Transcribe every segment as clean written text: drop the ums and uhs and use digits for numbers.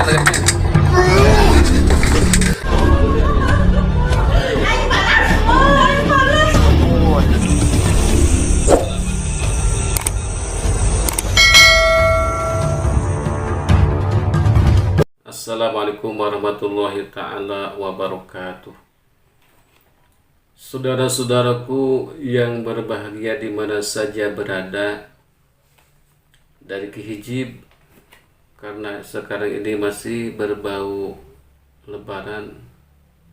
Assalamualaikum warahmatullahi ta'ala wabarakatuh. Saudara-saudaraku yang berbahagia di mana saja berada, dari kehijib, karena sekarang ini masih berbau lebaran,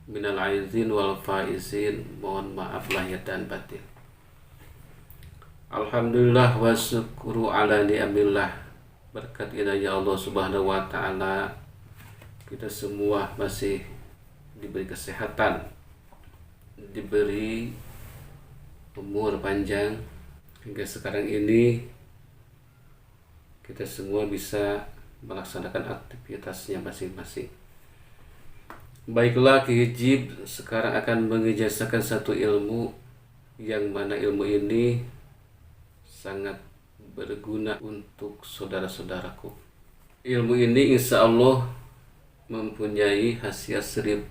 minal aizin wal faizin, mohon maaf lahir dan batin. Alhamdulillah wa syukru ala ni'amillah, berkat inayah Allah subhanahu wa ta'ala, kita semua masih diberi kesehatan, diberi umur panjang, hingga sekarang ini kita semua bisa melaksanakan aktivitasnya masing-masing. Baiklah, Ki sekarang akan mengijazakan satu ilmu, yang mana ilmu ini sangat berguna untuk saudara-saudaraku. Ilmu ini insya Allah mempunyai khasiat 1000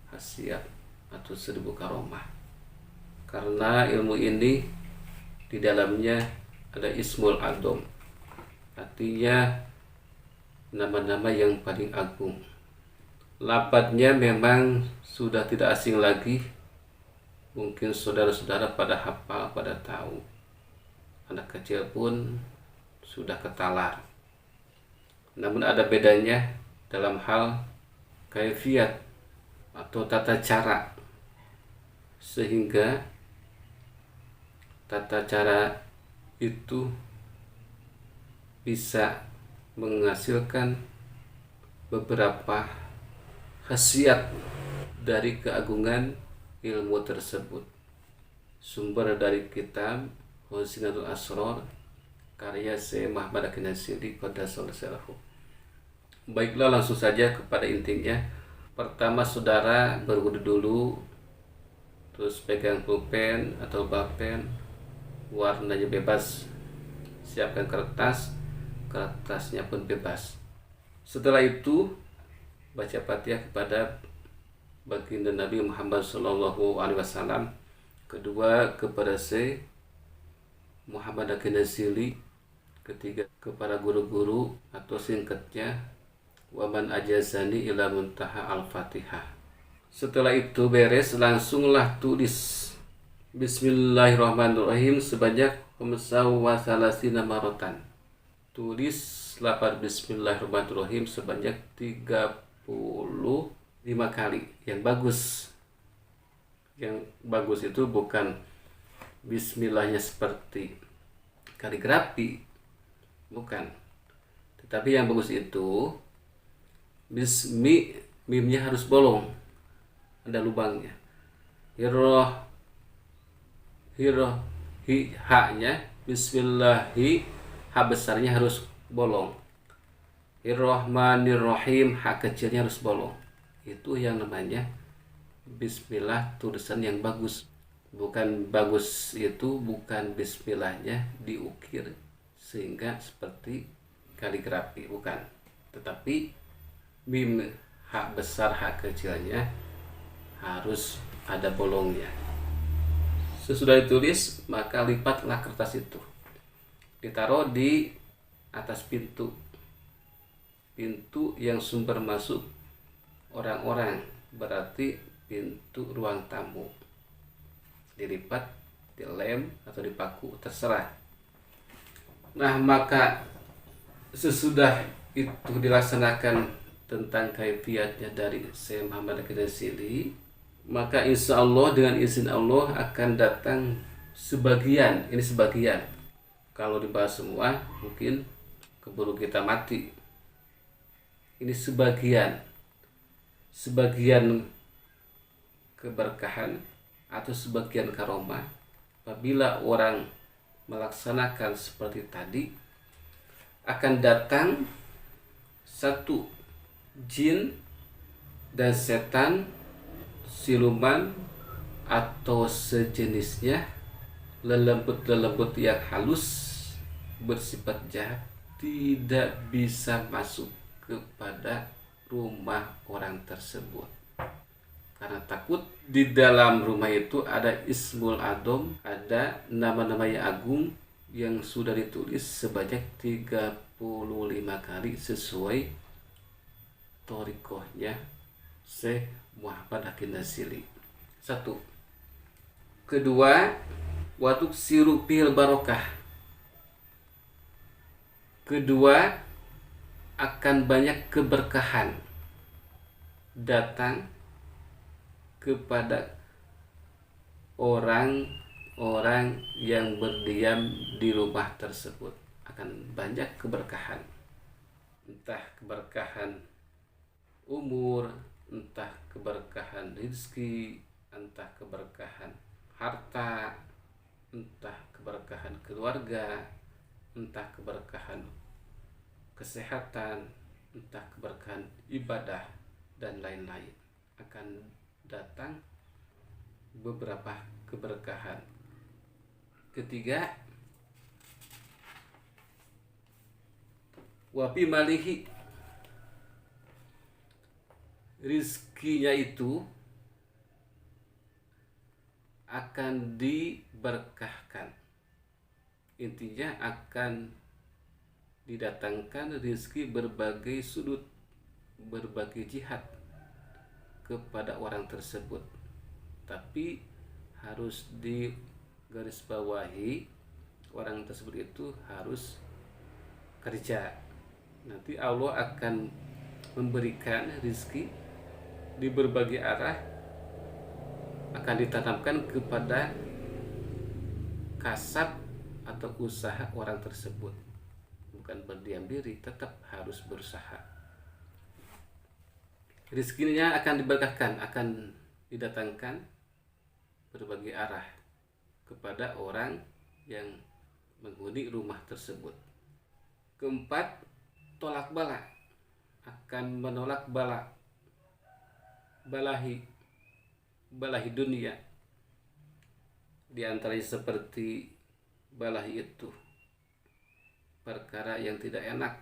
khasiat atau 1000 karomah, karena ilmu ini di dalamnya ada Ismul Adom, artinya nama-nama yang paling agung. Lafadznya memang sudah tidak asing lagi, mungkin saudara-saudara pada hafal, pada tahu, anak kecil pun sudah ketalar. Namun ada bedanya dalam hal kaifiat atau tata cara, sehingga tata cara itu bisa menghasilkan beberapa khasiat dari keagungan ilmu tersebut. Sumber dari kitab Husnatul Asrar karya Syekh Muhammad Al-Nasiri Qaddasallahu sirrahu. Baiklah, langsung saja kepada intinya. Pertama, saudara berwudu dulu, terus pegang pulpen atau balpen, warnanya bebas, siapkan kertas, kertasnya pun bebas. Setelah itu baca Fatihah kepada baginda Nabi Muhammad SAW. Kedua, kepada Syekh Muhammad Al-Nasiri. Ketiga, kepada guru-guru, atau singkatnya waman ajazani ila muntaha al-fatihah. Setelah itu beres, langsunglah tulis Bismillahirrahmanirrahim sebanyak 35 marotan. Tulis lafaz Bismillahirrahmanirrahim sebanyak 35 kali. Yang bagus itu bukan Bismillahnya seperti kaligrafi, bukan, tetapi yang bagus itu mimnya harus bolong, ada lubangnya. Ha-nya Bismillahi, ha besarnya harus bolong. Irrahmanirrahim, ha kecilnya harus bolong. Itu yang namanya Bismillah tulisan yang bagus. Bukan bagus itu bukan Bismillahnya diukir sehingga seperti kaligrafi, bukan, tetapi mim hak besar hak kecilnya harus ada bolongnya. Sesudah ditulis, maka lipatlah kertas itu, ditaruh di atas pintu yang sumber masuk orang-orang, berarti pintu ruang tamu. Dilipat, dilem atau dipaku, terserah. Nah, maka sesudah itu dilaksanakan tentang kaifiatnya dari Syekh Muhammad Al-Nasiri, maka insya Allah dengan izin Allah akan datang sebagian. Ini sebagian, kalau dibahas semua mungkin keburu kita mati. Ini sebagian keberkahan atau sebagian karomah. Apabila orang melaksanakan seperti tadi, akan datang satu jin dan setan, siluman atau sejenisnya, lelembut-lelembut yang halus bersifat jahat, tidak bisa masuk kepada rumah orang tersebut, karena takut di dalam rumah itu ada ismul adom, ada nama-nama yang agung yang sudah ditulis sebanyak 35 kali sesuai torikohnya Syekh Muhammad Hakim Nasili. Satu. Kedua, watuk sirupil barokah. Kedua, akan banyak keberkahan datang kepada orang-orang yang berdiam di rumah tersebut. Akan banyak keberkahan, entah keberkahan umur, entah keberkahan rezeki, entah keberkahan harta, entah keberkahan keluarga, entah keberkahan kesehatan, entah keberkahan ibadah, dan lain-lain. Akan datang beberapa keberkahan. Ketiga, wapi malihi, rizkinya itu akan diberkahkan. Intinya akan didatangkan rizki berbagai sudut, berbagai jihad kepada orang tersebut. Tapi harus digarisbawahi, orang tersebut itu harus kerja. Nanti Allah akan memberikan rizki di berbagai arah, akan ditanamkan kepada kasab atau usaha orang tersebut. Bukan berdiam diri, tetap harus berusaha. Rizkinya akan diberkahkan, akan didatangkan berbagai arah kepada orang yang menghuni rumah tersebut. Keempat, tolak bala, akan menolak balahi dunia. Di antaranya seperti balahi itu perkara yang tidak enak,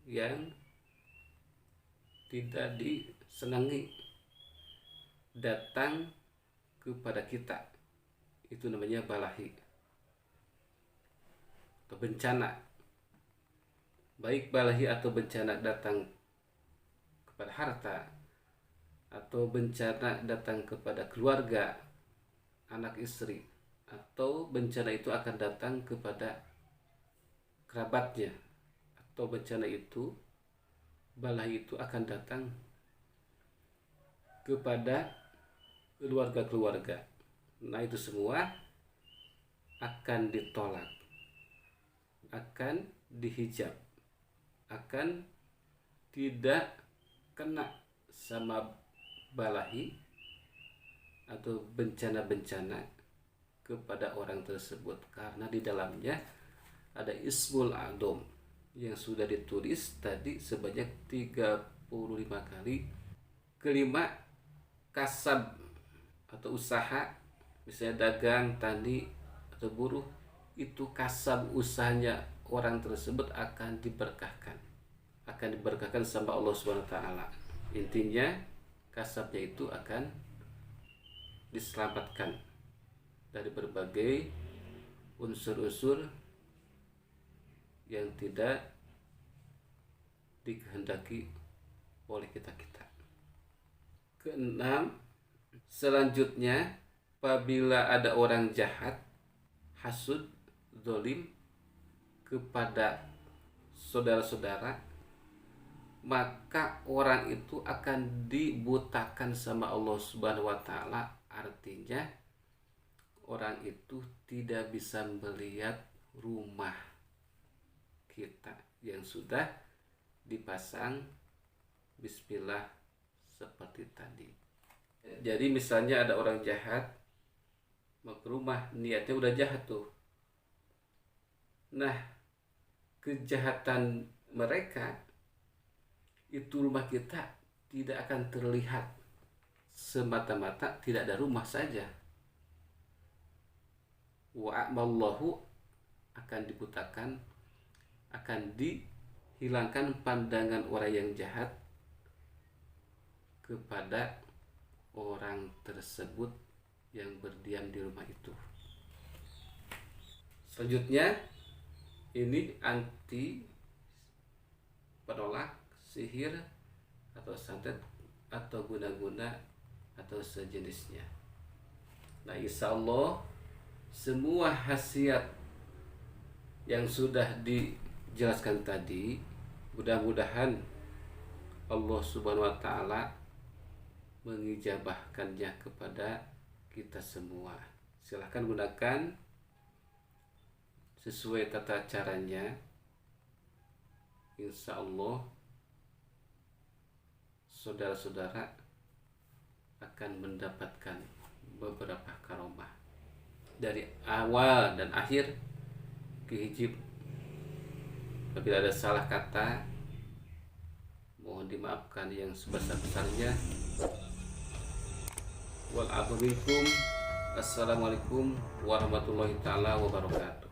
yang tidak disenangi datang kepada kita, itu namanya balahi atau bencana. Baik balahi atau bencana datang kepada harta, atau bencana datang kepada keluarga, anak istri, atau bencana itu akan datang kepada kerabatnya, atau bencana itu, balahi itu akan datang kepada keluarga-keluarga. Nah, itu semua akan ditolak, akan dihijab, akan tidak kena sama balahi atau bencana-bencana kepada orang tersebut, karena di dalamnya ada ismul adom yang sudah ditulis tadi sebanyak 35 kali. Kelima, kasab atau usaha, misalnya dagang, tani, atau buruh, itu kasab usahanya orang tersebut akan diberkahkan, sama Allah SWT. Intinya kasabnya itu akan diselamatkan dari berbagai unsur-unsur yang tidak dikehendaki oleh kita. Keenam, selanjutnya, apabila ada orang jahat, hasud, zalim kepada saudara-saudara, maka orang itu akan dibutakan sama Allah Subhanahu wa taala. Artinya orang itu tidak bisa melihat rumah kita yang sudah dipasang bismillah seperti tadi. Jadi misalnya ada orang jahat mau ke rumah, niatnya udah jahat tuh. Nah, kejahatan mereka itu rumah kita tidak akan terlihat, semata-mata tidak ada rumah saja. Wa'amallahu akan dibutakan, akan hilangkan pandangan orang yang jahat kepada orang tersebut yang berdiam di rumah itu. Selanjutnya, ini anti penolak sihir atau santet atau guna-guna atau sejenisnya. Nah, insya Allah semua khasiat yang sudah dijelaskan tadi, mudah-mudahan Allah Subhanahu wa Ta'ala mengijabahkannya kepada kita semua. Silahkan gunakan sesuai tata caranya. Insya Allah saudara-saudara akan mendapatkan beberapa karomah dari awal dan akhir kehijib. Apabila ada salah kata, mohon dimaafkan yang sebesar-besarnya. Assalamualaikum warahmatullahi taala wabarakatuh.